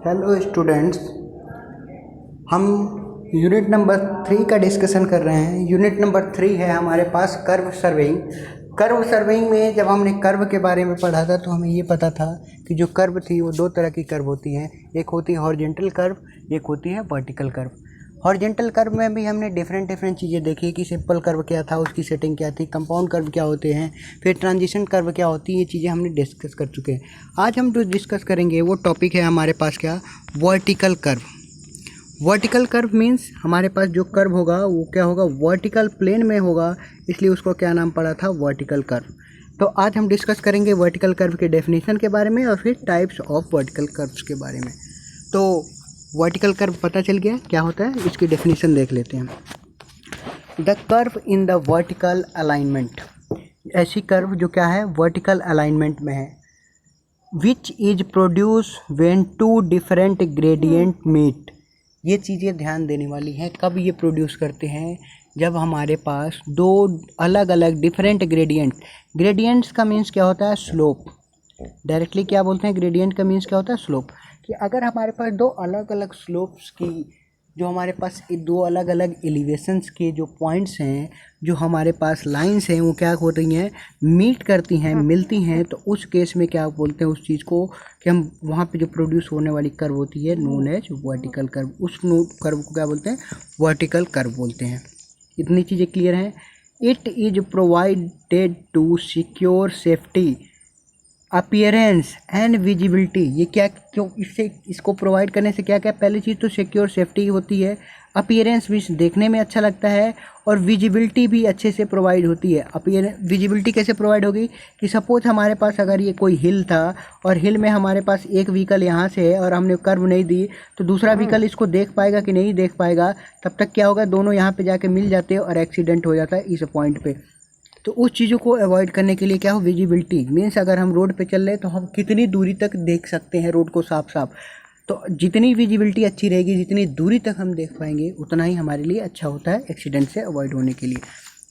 Hello students, हम unit number 3 का discussion कर रहे हैं। यूनिट नंबर 3 है हमारे पास कर्व सर्वेइंग। कर्व सर्वेइंग में जब हमने कर्व के बारे में पढ़ा था तो हमें ये पता था कि जो कर्व थी वो दो तरह की कर्व होती हैं। एक होती है हॉरिजॉन्टल कर्व, एक होती है वर्टिकल कर्व। हॉरिजॉन्टल कर्व में भी हमने डिफरेंट चीज़ें देखी कि सिंपल कर्व क्या था, उसकी सेटिंग क्या थी, कंपाउंड कर्व क्या होते हैं, फिर ट्रांजिशन कर्व क्या होती है। ये चीज़ें हमने डिस्कस कर चुके हैं। आज हम जो डिस्कस करेंगे वो टॉपिक है हमारे पास क्या, vertical curve. Vertical curve means हमारे पास जो कर्व होगा वो क्या होगा, वर्टिकल प्लेन में होगा, इसलिए उसको क्या नाम पड़ा था, वर्टिकल कर्व। तो आज हम डिस्कस करेंगे वर्टिकल कर्व के डेफिनेशन के बारे में और फिर टाइप्स ऑफ वर्टिकल कर्व्स के बारे में। तो वर्टिकल कर्व पता चल गया क्या होता है, इसकी डेफिनेशन देख लेते हैं। The curve in the vertical alignment, ऐसी कर्व जो क्या है, वर्टिकल अलाइनमेंट में है। Which is produce when two different gradient meet. ये चीज़ें ध्यान देने वाली हैं। कब ये प्रोड्यूस करते हैं, जब हमारे पास दो अलग अलग डिफरेंट ग्रेडियंट्स का मीन्स क्या होता है, स्लोप। डायरेक्टली क्या बोलते हैं, ग्रेडियंट का मीन्स क्या होता है, स्लोप। कि अगर हमारे पास दो अलग अलग स्लोप्स की, जो हमारे पास दो अलग अलग एलिवेशंस के जो पॉइंट्स हैं, जो हमारे पास लाइंस हैं, वो क्या हो रही हैं, मीट करती हैं, मिलती हैं, तो उस केस में क्या बोलते हैं उस चीज़ को कि हम वहाँ पे जो प्रोड्यूस होने वाली कर्व होती है नोन एज वर्टिकल कर्व। उस कर्व को क्या बोलते हैं, वर्टिकल कर्व बोलते हैं। इतनी चीज़ें क्लियर हैं। It is provided to secure safety, appearance and visibility. ये क्या, क्यों इसको प्रोवाइड करने से क्या क्या, पहली चीज़ तो सिक्योर सेफ्टी होती है, अपीयरेंस भी देखने में अच्छा लगता है, और विजिबिलिटी भी अच्छे से प्रोवाइड होती है। विजिबिलिटी कैसे प्रोवाइड होगी कि सपोज हमारे पास अगर ये कोई हिल था और हिल में हमारे पास एक व्हीकल यहाँ से है और हमने कर्व नहीं दी, तो दूसरा व्हीकल इसको देख पाएगा कि नहीं देख पाएगा। तब तक क्या होगा, दोनों यहाँ पे जाके मिल जाते हैं और एक्सीडेंट हो जाता है इस पॉइंट पे। तो उस चीज़ों को अवॉइड करने के लिए क्या हो, विजिबिलिटी मीन्स अगर हम रोड पे चल रहे हैं तो हम कितनी दूरी तक देख सकते हैं रोड को साफ साफ। तो जितनी विजिबिलिटी अच्छी रहेगी, जितनी दूरी तक हम देख पाएंगे, उतना ही हमारे लिए अच्छा होता है एक्सीडेंट से अवॉइड होने के लिए।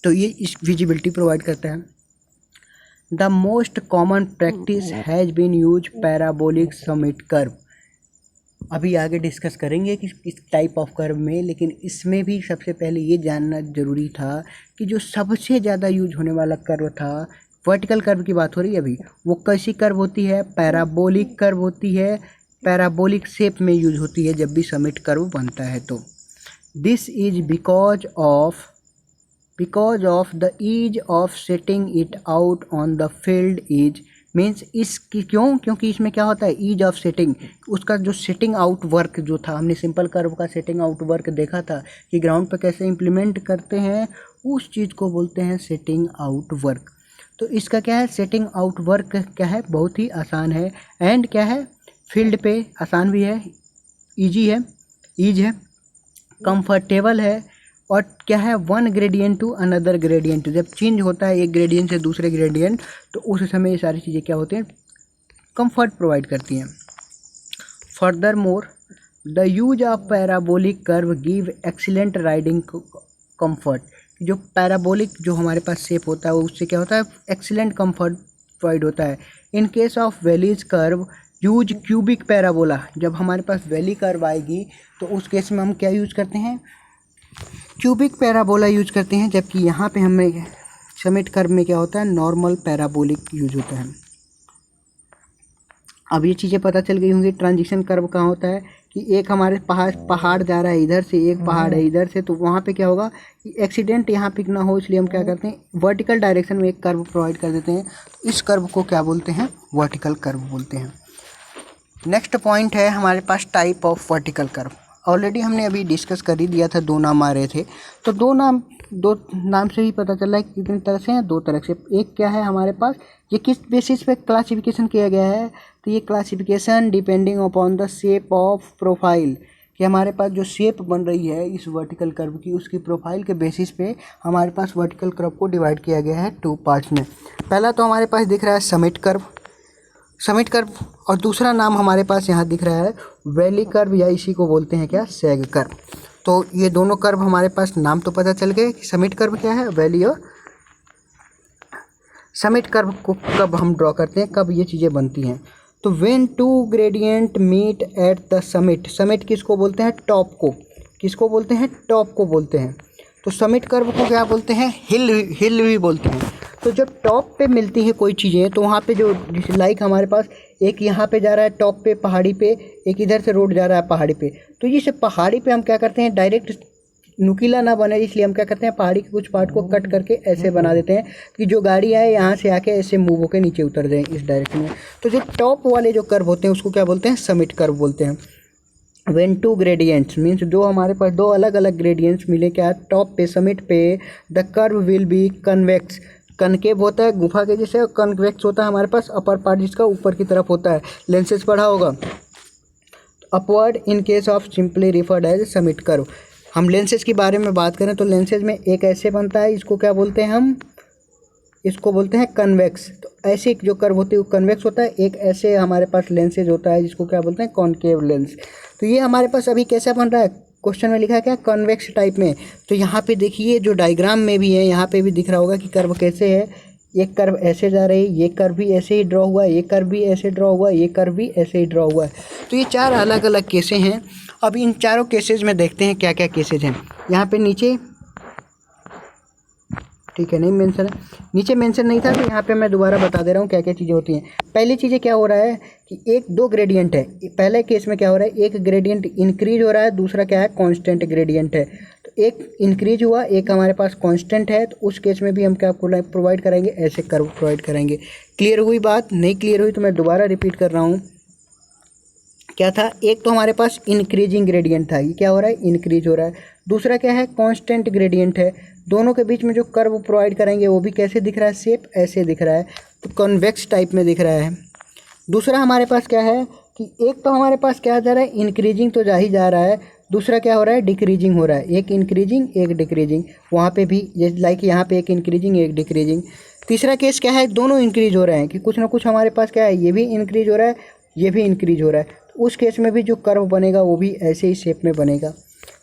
तो ये इस विजिबिलिटी प्रोवाइड करता है। The most common practice has been use parabolic summit curve. अभी आगे डिस्कस करेंगे कि इस टाइप ऑफ कर्व में, लेकिन इसमें भी सबसे पहले ये जानना ज़रूरी था कि जो सबसे ज़्यादा यूज होने वाला कर्व था, वर्टिकल कर्व की बात हो रही है अभी, वो कैसी कर्व होती है, पैराबोलिक कर्व होती है। पैराबोलिक शेप में यूज होती है जब भी समिट कर्व बनता है। तो this is because of the ease of setting it out on the field is means, इसकी क्यों, क्योंकि इसमें क्या होता है, ईज ऑफ सेटिंग, उसका जो सेटिंग आउट वर्क जो था, हमने सिंपल कर्व का सेटिंग आउट वर्क देखा था कि ग्राउंड पर कैसे इम्प्लीमेंट करते हैं, उस चीज़ को बोलते हैं सेटिंग आउट वर्क। तो इसका क्या है, सेटिंग आउट वर्क क्या है, बहुत ही आसान है। एंड क्या है, फील्ड पे आसान भी है, ईज है, कंफर्टेबल है, और क्या है, one gradient to another gradient. जब चेंज होता है एक ग्रेडियंट से दूसरे ग्रेडियंट, तो उस समय ये सारी चीज़ें क्या होती हैं, कंफर्ट प्रोवाइड करती हैं। Further more the use of parabolic curve give excellent riding comfort. जो पैराबोलिक जो हमारे पास शेप होता है उससे क्या होता है, एक्सीलेंट कंफर्ट प्रोवाइड होता है। इन case of valleys curve use cubic parabola. जब हमारे पास वैली कर्व आएगी तो उस केस में हम क्या यूज करते हैं, क्यूबिक पैराबोला यूज करते हैं। जबकि यहाँ पे हमें समिट कर्व में क्या होता है, नॉर्मल पैराबोलिक यूज होता है। अब ये चीज़ें पता चल गई होंगी। ट्रांजिशन कर्व कहाँ होता है कि एक हमारे पहाड़ जा रहा है इधर से, एक पहाड़ है इधर से, तो वहाँ पे क्या होगा, एक्सीडेंट यहाँ पे ना हो, इसलिए हम क्या करते हैं, वर्टिकल डायरेक्शन में एक कर्व प्रोवाइड कर देते हैं। इस कर्व को क्या बोलते हैं, वर्टिकल कर्व बोलते हैं। नेक्स्ट पॉइंट है हमारे पास type of vertical curve. Already हमने अभी डिस्कस कर ही दिया था, दो नाम आ रहे थे, तो दो नाम से ही पता चल रहा है कि कितनी तरह से हैं, दो तरह से। एक क्या है हमारे पास, ये किस बेसिस पे क्लासिफिकेशन किया गया है, तो ये classification depending upon the shape of profile, कि हमारे पास जो शेप बन रही है इस वर्टिकल कर्व की, उसकी प्रोफाइल के बेसिस पे हमारे पास वर्टिकल कर्व को डिवाइड किया गया है टू पार्ट्स में। पहला तो हमारे पास दिख रहा है समिट कर्व, और दूसरा नाम हमारे पास यहाँ दिख रहा है वैली कर्व, या इसी को बोलते हैं क्या, सैग कर्व। तो ये दोनों कर्व हमारे पास नाम तो पता चल गए कि समिट कर्व क्या है, वैली और समिट कर्व को कब हम ड्रॉ करते हैं, कब ये चीज़ें बनती हैं। तो when two gradient meet at the summit, summit किसको बोलते हैं? टॉप को। किसको बोलते हैं? टॉप को बोलते हैं। तो समिट कर्व को क्या बोलते हैं? हिल भी बोलते हैं। तो जब टॉप पे मिलती है कोई चीज़ें तो वहाँ पे जो लाइक हमारे पास एक यहाँ पे जा रहा है टॉप पे पहाड़ी पे, एक इधर से रोड जा रहा है पहाड़ी पे, तो ये सब पहाड़ी पे हम क्या करते हैं, डायरेक्ट नुकीला ना बने इसलिए हम क्या करते हैं, पहाड़ी के कुछ पार्ट को कट करके ऐसे बना देते हैं कि जो गाड़ी आए यहाँ से आके ऐसे मूव होकर नीचे उतर जाए इस डायरेक्शन में। तो जो टॉप वाले जो कर्व होते हैं उसको क्या बोलते हैं? समिट कर्व बोलते हैं। व्हेन टू ग्रेडियंट्स मीन्स जो हमारे पास दो अलग अलग ग्रेडियंट्स मिले क्या टॉप पे समिट पे, the curve will be convex, concave होता है गुफा के जैसे, कन्वेक्स होता है हमारे पास अपर पार्ट जिसका ऊपर की तरफ होता है, लेंसेज पढ़ा होगा। Upward in case of simply referred as summit curve. हम लेंसेज के बारे में बात करें तो लेंसेज में एक ऐसे बनता है, इसको क्या बोलते हैं हम? इसको बोलते हैं कन्वेक्स। तो ऐसे जो कर्व होती है वो कन्वेक्स होता है, एक ऐसे हमारे पास लेंसेज होता है जिसको क्या बोलते हैं? Concave lens. तो ये हमारे पास अभी कैसा बन रहा है? क्वेश्चन में लिखा है क्या? कन्वेक्स टाइप में। तो यहाँ पे देखिए जो डायग्राम में भी है यहाँ पे भी दिख रहा होगा कि कर्व कैसे है। एक कर्व ऐसे जा रही है, ये कर्व भी ऐसे ही ड्रॉ हुआ है, ये कर्व भी ऐसे ड्रॉ हुआ है, ये कर्व भी ऐसे ही ड्रॉ हुआ है। तो ये चार अलग अलग केसें हैं। अब इन चारों केसेज में देखते हैं क्या क्या केसेज हैं। यहाँ पे नीचे ठीक है नहीं मेंशन है, नीचे मेंशन नहीं था तो यहाँ पे मैं दोबारा बता दे रहा हूँ क्या क्या चीज़ें होती हैं। पहली चीज़ें क्या हो रहा है कि एक दो ग्रेडियंट है। पहले केस में क्या हो रहा है, एक ग्रेडियंट इंक्रीज हो रहा है, दूसरा क्या है? कांस्टेंट ग्रेडियंट है। तो एक इंक्रीज हुआ, एक हमारे पास कांस्टेंट है, तो उस केस में भी हम क्या प्रोवाइड करेंगे? ऐसे कर्व प्रोवाइड करेंगे। क्लियर हुई बात? नहीं क्लियर हुई तो मैं दोबारा रिपीट कर रहा हूँ। क्या था? एक तो हमारे पास इंक्रीजिंग ग्रेडियंट था, ये क्या हो रहा है? इंक्रीज हो रहा है। दूसरा क्या है? कांस्टेंट ग्रेडियंट है। दोनों के बीच में जो कर्व प्रोवाइड करेंगे वो भी कैसे दिख रहा है? शेप ऐसे दिख रहा है, तो कन्वेक्स टाइप में दिख रहा है। दूसरा हमारे पास क्या है कि एक तो हमारे पास क्या जा रहा है? इंक्रीजिंग तो जा ही जा रहा है, दूसरा क्या हो रहा है? डिक्रीजिंग हो रहा है। एक इंक्रीजिंग एक डिक्रीजिंग, वहाँ पे भी लाइक यहाँ पे एक इंक्रीजिंग एक डिक्रीजिंग। तीसरा केस क्या है? दोनों इंक्रीज हो रहे हैं कि कुछ ना कुछ हमारे पास क्या है, ये भी इंक्रीज हो रहा है, ये भी इंक्रीज हो रहा है। तो उस केस में भी जो कर्व बनेगा वो भी ऐसे ही शेप में बनेगा।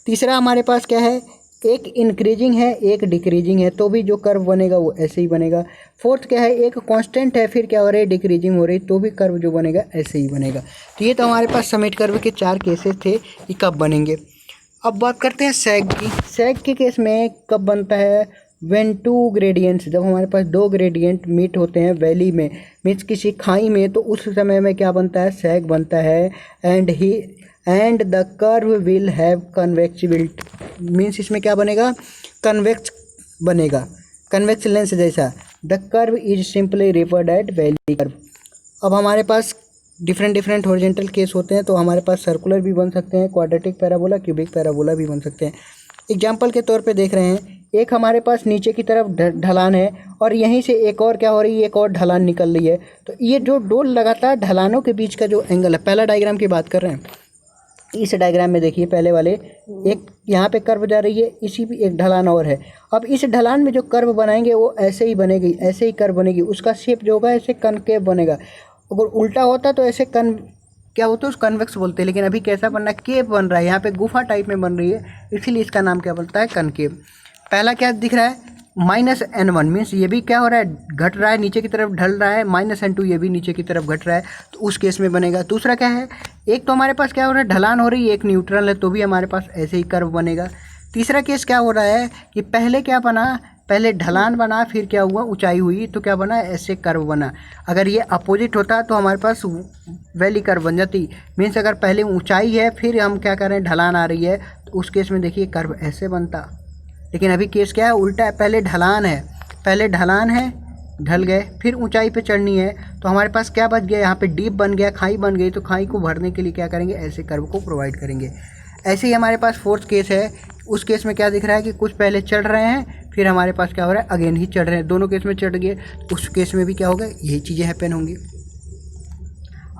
तीसरा हमारे पास क्या है? एक इंक्रीजिंग है एक डिक्रीजिंग है, तो भी जो कर्व बनेगा वो ऐसे ही बनेगा। फोर्थ क्या है? एक कांस्टेंट है फिर क्या हो रहा है? डिक्रीजिंग हो रही, तो भी कर्व जो बनेगा ऐसे ही बनेगा। तो ये तो हमारे पास समिट कर्व के चार केसेस थे कि कब बनेंगे। अब बात करते हैं सैग की। सैग के केस में कब बनता है? व्हेन टू ग्रेडियंट्स, जब हमारे पास दो ग्रेडियंट मीट होते हैं वैली में, मीन्स किसी खाई में, तो उस समय में क्या बनता है? सैग बनता है। And the curve will have convexibility, means इसमें क्या बनेगा? कन्वेक्स बनेगा, कन्वेक्स लेंस जैसा। The curve is simply referred at valley curve. अब हमारे पास डिफरेंट हॉरिजॉन्टल केस होते हैं, तो हमारे पास सर्कुलर भी बन सकते हैं, क्वाड्रेटिक पैराबोला, क्यूबिक पैराबोला भी बन सकते हैं। एग्जाम्पल के तौर पे देख रहे हैं, एक हमारे पास नीचे की तरफ ढलान है और यहीं से एक और क्या हो रही है? एक और ढलान निकल रही है। तो ये जो दो लगातार ढलानों के बीच का जो एंगल है, पहला डायग्राम की बात कर रहे हैं, इस डायग्राम में देखिए पहले वाले, एक यहाँ पे कर्व जा रही है, इसी भी एक ढलान और है। अब इस ढलान में जो कर्व बनाएंगे वो ऐसे ही बनेगी, ऐसे ही कर्व बनेगी, उसका शेप जो होगा ऐसे कनकेव बनेगा। अगर उल्टा होता तो ऐसे क्या होता है? उस कन्वेक्स बोलते हैं, लेकिन अभी कैसा बन रहा है? केव बन रहा है, यहाँ पे गुफा टाइप में बन रही है, इसीलिए इसका नाम क्या बनता है? कनकेव। पहला क्या दिख रहा है? -n1 मीन्स ये भी क्या हो रहा है? घट रहा है, नीचे की तरफ ढल रहा है। -n2 ये भी नीचे की तरफ घट रहा है, तो उस केस में बनेगा। दूसरा क्या है? एक तो हमारे पास क्या हो रहा है? ढलान हो रही है, एक न्यूट्रल है, तो भी हमारे पास ऐसे ही कर्व बनेगा। तीसरा केस क्या हो रहा है कि पहले क्या बना? पहले ढलान बना, फिर क्या हुआ? ऊंचाई हुई, तो क्या बना? ऐसे कर्व बना। अगर ये अपोजिट होता तो हमारे पास वैली कर्व बन जाती। मीन्स अगर पहले ऊंचाई है फिर हम क्या कर रहे हैं? ढलान आ रही है, तो उस केस में देखिए कर्व ऐसे बनता। लेकिन अभी केस क्या है? उल्टा है, पहले ढलान है, ढल गए, फिर ऊंचाई पे चढ़नी है, तो हमारे पास क्या बच गया? यहाँ पे डीप बन गया, खाई बन गई, तो खाई को भरने के लिए क्या करेंगे? ऐसे कर्व को प्रोवाइड करेंगे। ऐसे ही हमारे पास फोर्थ केस है, उस केस में क्या दिख रहा है कि कुछ पहले चढ़ रहे हैं, फिर हमारे पास क्या हो रहा है? अगेन ही चढ़ रहे हैं, दोनों केस में चढ़ गए, उस केस में भी क्या होगा? यही चीज़ें हैपन होंगी।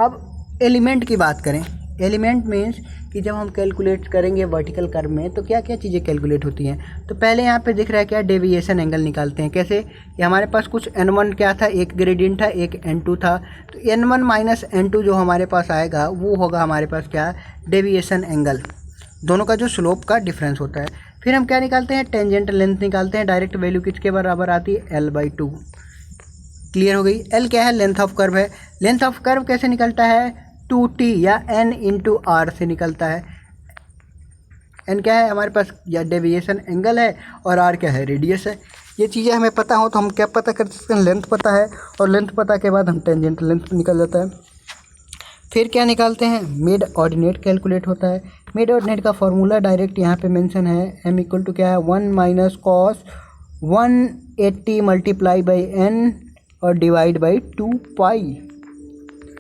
अब एलिमेंट की बात करें। एलिमेंट मीन्स कि जब हम कैलकुलेट करेंगे वर्टिकल कर्व में तो क्या क्या चीज़ें कैलकुलेट होती हैं। तो पहले यहाँ पे दिख रहा है क्या? डेविएशन एंगल निकालते हैं। कैसे? कि हमारे पास कुछ n1 क्या था? एक ग्रेडियंट था, एक n2 था, तो n1 माइनस n2 जो हमारे पास आएगा वो होगा हमारे पास क्या? डेविएशन एंगल, दोनों का जो स्लोप का डिफरेंस होता है। फिर हम क्या निकालते हैं? टेंजेंट लेंथ निकालते हैं। डायरेक्ट वैल्यू किसके बराबर आती है? l/2। क्लियर हो गई। एल क्या है, लेंथ ऑफ कर्व है। लेंथ ऑफ कर्व कैसे निकलता है, 2t या n इंटू आर से निकलता है। n क्या है हमारे पास, या डेविएशन एंगल है, और r क्या है, रेडियस है। ये चीज़ें हमें पता हो तो हम क्या पता कर सकते हैं, लेंथ पता है, और लेंथ पता के बाद हम टेंजेंट लेंथ निकल जाता है। फिर क्या निकालते हैं, मिड ऑर्डिनेट कैलकुलेट होता है। मिड ऑर्डिनेट का फॉर्मूला डायरेक्ट यहाँ पे मेंशन है, m इक्वल टू क्या है, 1 minus cos 180 multiply by n और डिवाइड बाई 2 पाई।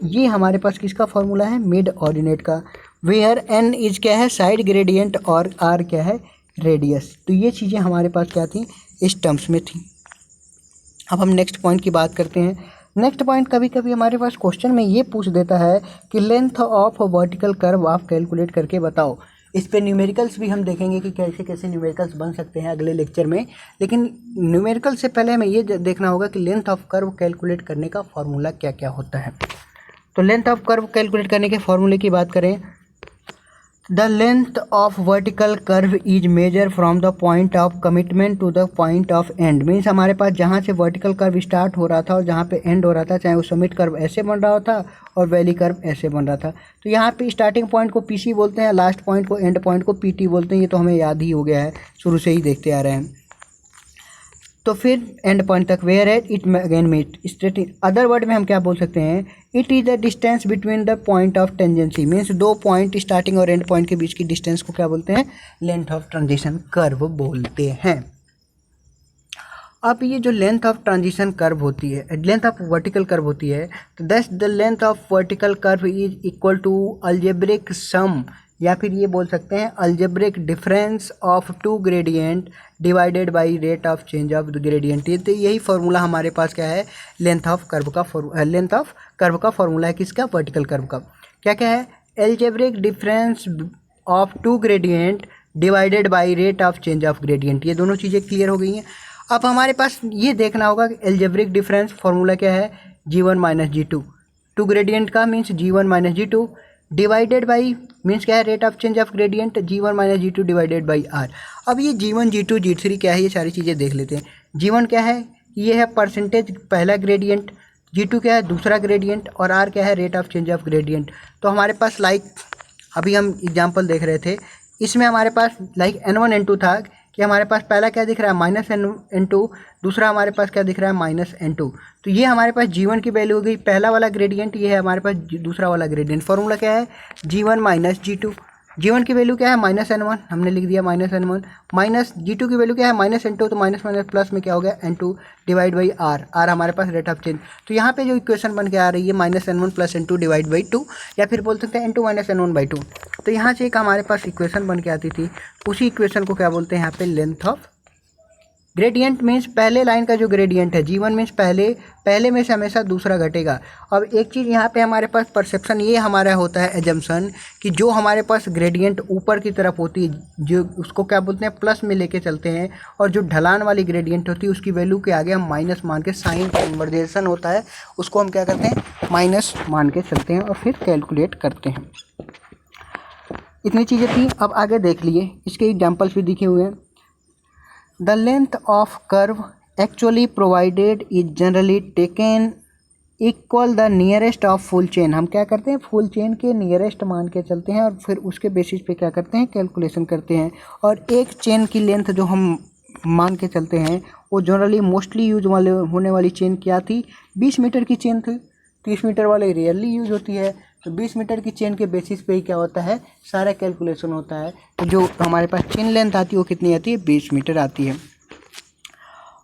ये हमारे पास किसका फॉर्मूला है, मिड ऑर्डिनेट का। वेयर n इज क्या है, साइड ग्रेडियंट, और r क्या है, रेडियस। तो ये चीज़ें हमारे पास क्या थी, इस टर्म्स में थी। अब हम नेक्स्ट पॉइंट की बात करते हैं। नेक्स्ट पॉइंट कभी कभी हमारे पास क्वेश्चन में ये पूछ देता है कि लेंथ ऑफ वर्टिकल कर्व आप कैलकुलेट करके बताओ। इस पे न्यूमेरिकल्स भी हम देखेंगे कि कैसे कैसे न्यूमेरिकल्स बन सकते हैं अगले लेक्चर में। लेकिन न्यूमेरिकल से पहले हमें ये देखना होगा कि लेंथ ऑफ कर्व कैलकुलेट करने का फॉर्मूला क्या क्या होता है। तो लेंथ ऑफ कर्व कैलकुलेट करने के फॉर्मूले की बात करें, the length of vertical curve is measure from the point of commitment to the point of end. Means हमारे पास जहाँ से वर्टिकल कर्व स्टार्ट हो रहा था और जहाँ पे एंड हो रहा था, चाहे वो समिट कर्व ऐसे बन रहा था और वैली कर्व ऐसे बन रहा था। तो यहाँ पे स्टार्टिंग पॉइंट को पीसी बोलते हैं, लास्ट पॉइंट को, एंड पॉइंट को पीटी बोलते हैं। ये तो हमें याद ही हो गया है, शुरू से ही देखते आ रहे हैं। तो फिर एंड पॉइंट तक वेयर है it again meet straight. Other word में हम क्या बोल सकते हैं, it is the distance between the point of tangency. Means दो पॉइंट स्टार्टिंग और एंड पॉइंट के बीच की डिस्टेंस को क्या बोलते हैं, लेंथ ऑफ ट्रांजिशन कर्व बोलते हैं। अब ये जो लेंथ ऑफ ट्रांजिशन कर्व होती है, लेंथ ऑफ वर्टिकल कर्व होती है, तो that's the length of vertical curve is equal to algebraic sum, या फिर ये बोल सकते हैं algebraic difference of two gradient divided by rate of change of the gradient. ये तो यही फार्मूला हमारे पास क्या है, लेंथ ऑफ कर्व का लेंथ ऑफ कर्व का फार्मूला है। किसका, वर्टिकल कर्व का। क्या क्या है, algebraic difference of two gradient divided by rate of change of gradient. ये दोनों चीज़ें क्लियर हो गई हैं। अब हमारे पास ये देखना होगा कि अलजेब्रिक डिफरेंस फार्मूला क्या है, G1 minus G2। Two gradient का means G1 minus G2 divided by means क्या है, rate of change of gradient G1 minus G2 divided by R। अब ये G1 G2 G3 क्या है, ये सारी चीज़ें देख लेते हैं। G1 क्या है, ये है परसेंटेज पहला ग्रेडियंट, G2 क्या है दूसरा ग्रेडियंट, और R क्या है, rate of change of gradient. तो हमारे पास लाइक अभी हम एग्जाम्पल देख रहे थे, इसमें हमारे पास लाइक N1 N2 था कि हमारे पास पहला क्या दिख रहा है, माइनस N2, दूसरा हमारे पास क्या दिख रहा है, माइनस N2। तो ये हमारे पास G1 की वैल्यू हो गई, पहला वाला ग्रेडियंट, ये है हमारे पास दूसरा वाला ग्रेडियंट। फॉर्मूला क्या है, G1 माइनस G2। G1 की वैल्यू क्या है, माइनस N1, हमने लिख दिया माइनस N1, माइनस G2 की वैल्यू क्या है, माइनस N2, तो माइनस माइनस प्लस में क्या हो गया, N2 डिवाइड बाई R हमारे पास रेट ऑफ चेंज। तो यहाँ पे जो इक्वेशन बन के आ रही है minus N1 plus N2 divide by 2, या फिर बोल सकते हैं N2 माइनस N1 बाई 2। तो यहाँ से एक हमारे पास इक्वेशन बन के आती थी, उसी इक्वेशन को क्या बोलते हैं यहाँ पे, लेंथ ऑफ ग्रेडियंट। मीन्स पहले लाइन का जो ग्रेडियंट है G1 मीन्स पहले में से हमेशा दूसरा घटेगा। अब एक चीज़ यहाँ पे हमारे पास परसेप्शन ये हमारा होता है एजम्पशन कि जो हमारे पास ग्रेडियंट ऊपर की तरफ होती है, जो उसको क्या बोलते हैं, प्लस में लेके चलते हैं, और जो ढलान वाली ग्रेडियंट होती है उसकी वैल्यू के आगे हम माइनस मान के, साइन कन्वर्जेशन होता है उसको हम क्या करते हैं, माइनस मान के चलते हैं और फिर कैलकुलेट करते हैं। इतनी चीज़ें थी। अब आगे देख लिए, इसके एग्जाम्पल्स भी दिखे हुए हैं। The length of curve actually provided is generally taken equal the nearest of full chain। हम क्या करते हैं, फुल चेन के नियरेस्ट मान के चलते हैं और फिर उसके बेसिस पे क्या करते हैं, कैलकुलेशन करते हैं। और एक चेन की लेंथ जो हम मान के चलते हैं वो जनरली मोस्टली यूज होने वाली चेन क्या थी, 20 मीटर की चेन थी। 30 मीटर वाले रियरली यूज होती है। तो 20 मीटर की चेन के बेसिस पे ही क्या होता है, सारा कैलकुलेशन होता है। तो जो हमारे पास चेन लेंथ आती है वो कितनी आती है, 20 मीटर आती है।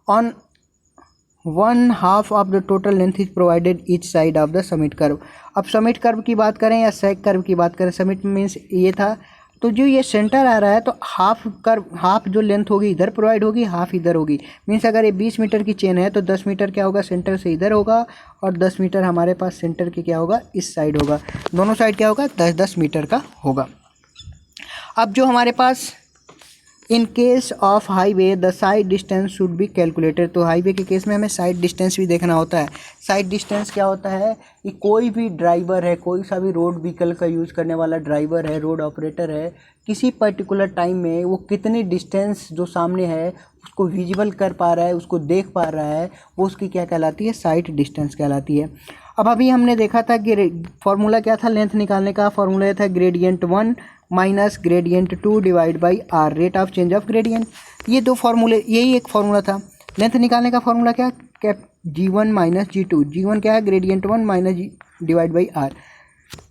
On 1/2 of the total length is provided each side of the summit curve. अब समिट कर्व की बात करें या सैग कर्व की बात करें, समिट मीन्स ये था, तो जो ये सेंटर आ रहा है तो हाफ जो लेंथ होगी इधर प्रोवाइड होगी, हाफ इधर होगी। मीन्स अगर ये 20 मीटर की चेन है तो 10 मीटर क्या होगा, सेंटर से इधर होगा, और 10 मीटर हमारे पास सेंटर के क्या होगा, इस साइड होगा। दोनों साइड क्या होगा, 10-10 मीटर का होगा। अब जो हमारे पास in case of highway the side distance should be calculated. तो हाईवे के केस में हमें साइड डिस्टेंस भी देखना होता है। साइड डिस्टेंस क्या होता है कि कोई भी ड्राइवर है, कोई सा भी रोड व्हीकल का यूज़ करने वाला ड्राइवर है, रोड ऑपरेटर है, किसी पर्टिकुलर टाइम में वो कितनी डिस्टेंस जो सामने है उसको विजिबल कर पा रहा है, उसको देख पा रहा है, वो उसकी क्या कहलाती है, साइड डिस्टेंस कहलाती है। अब अभी हमने देखा था कि फॉर्मूला क्या था लेंथ निकालने का, फॉर्मूला था gradient 1 minus gradient 2 divide by R, rate of change of gradient. ये दो फार्मूले, यही एक फार्मूला था। लेंथ निकालने का फार्मूला क्या, cap G1 minus G2। G1 क्या है, gradient 1 minus divide by R,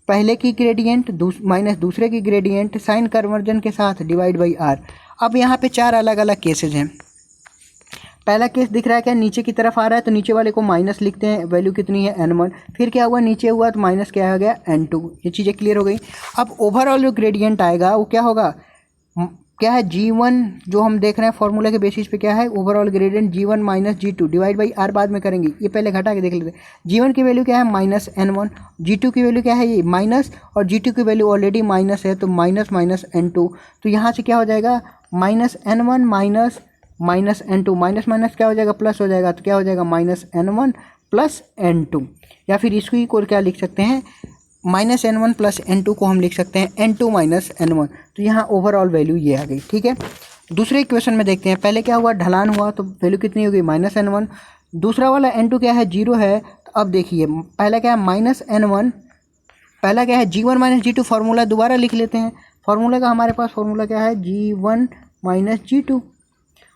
पहले की ग्रेडियंट माइनस दूसरे की ग्रेडियंट साइन कन्वर्जन के साथ डिवाइड बाई आर। अब यहाँ पे 4 अलग अलग केसेज हैं। पहला केस दिख रहा है क्या, नीचे की तरफ आ रहा है तो नीचे वाले को माइनस लिखते हैं, वैल्यू कितनी है n1। फिर क्या हुआ, नीचे हुआ तो माइनस क्या हो गया n2। ये चीज़ें क्लियर हो गई। अब ओवरऑल जो ग्रेडियंट आएगा वो क्या होगा, क्या है G1 जो हम देख रहे हैं फॉर्मूला के बेसिस पे क्या है, overall gradient G1 minus G2 divide by R बाद में करेंगे, ये पहले घटा के देख लेते हैं। G1 की वैल्यू क्या है माइनस n1, G2 की वैल्यू क्या है ये माइनस, और G2 की वैल्यू ऑलरेडी माइनस है तो माइनस माइनस n2। तो यहाँ से क्या हो जाएगा, minus n1 minus minus n2, minus minus क्या हो जाएगा, प्लस हो जाएगा, तो क्या हो जाएगा माइनस n1 प्लस n2। या फिर इसको को क्या लिख सकते हैं, माइनस n1 प्लस n2 को हम लिख सकते हैं n2 माइनस n1। तो यहाँ ओवरऑल वैल्यू ये आ गई, ठीक है। दूसरे इक्वेशन में देखते हैं, पहले क्या हुआ, ढलान हुआ तो वैल्यू कितनी हो गई माइनस n1। दूसरा वाला n2 क्या है, 0 है। तो अब देखिए पहला क्या है माइनस n1, पहला क्या है G1 माइनस G2, फार्मूला दोबारा लिख लेते हैं। फार्मूला का हमारे पास फार्मूला क्या है, G1 माइनस G2।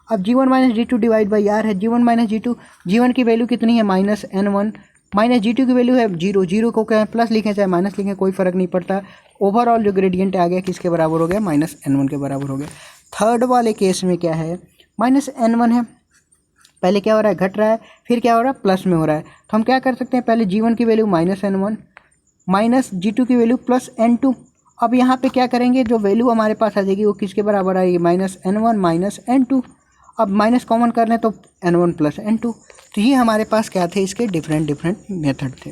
अब G1 minus G2 divide by are है, G1 माइनस G2, G1 की वैल्यू कितनी है माइनस n1, माइनस G2 की वैल्यू है 0, 0 को क्या है प्लस लिखें चाहे माइनस लिखें कोई फ़र्क नहीं पड़ता। ओवरऑल जो ग्रेडियंट आ गया किसके बराबर हो गया, माइनस n1 के बराबर हो गया। थर्ड वाले केस में क्या है, माइनस n1 है, पहले क्या हो रहा है घट रहा है, फिर क्या हो रहा है प्लस में हो रहा है। तो हम क्या कर सकते हैं, पहले G1 की value minus n1 minus G2 की वैल्यू प्लस n2। अब यहाँ पे क्या करेंगे, जो वैल्यू हमारे पास आ जाएगी वो किसके बराबर आएगी, माइनस n1 माइनस n2। अब माइनस कॉमन कर लें तो n1 प्लस n2। तो ये हमारे पास क्या थे, इसके डिफरेंट मेथड थे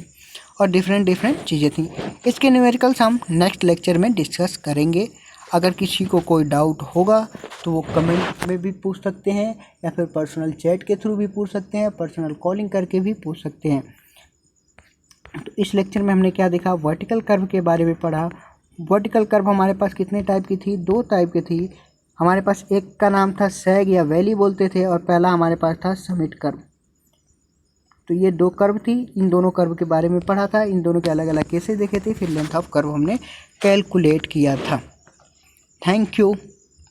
और डिफरेंट चीज़ें थी। इसके न्यूमेरिकल्स हम नेक्स्ट लेक्चर में डिस्कस करेंगे। अगर किसी को कोई डाउट होगा तो वो कमेंट में भी पूछ सकते हैं या फिर पर्सनल चैट के थ्रू भी पूछ सकते हैं, पर्सनल कॉलिंग करके भी पूछ सकते हैं। तो इस लेक्चर में हमने क्या देखा, वर्टिकल कर्व के बारे में पढ़ा। वर्टिकल कर्व हमारे पास कितने टाइप की थी, 2 टाइप की थी। हमारे पास एक का नाम था सैग या वैली बोलते थे, और पहला हमारे पास था समिट कर्व। तो ये 2 कर्व थी, इन दोनों कर्व के बारे में पढ़ा था, इन दोनों के अलग अलग केसेस देखे थे, फिर लेंथ ऑफ कर्व हमने कैलकुलेट किया था। Thank you.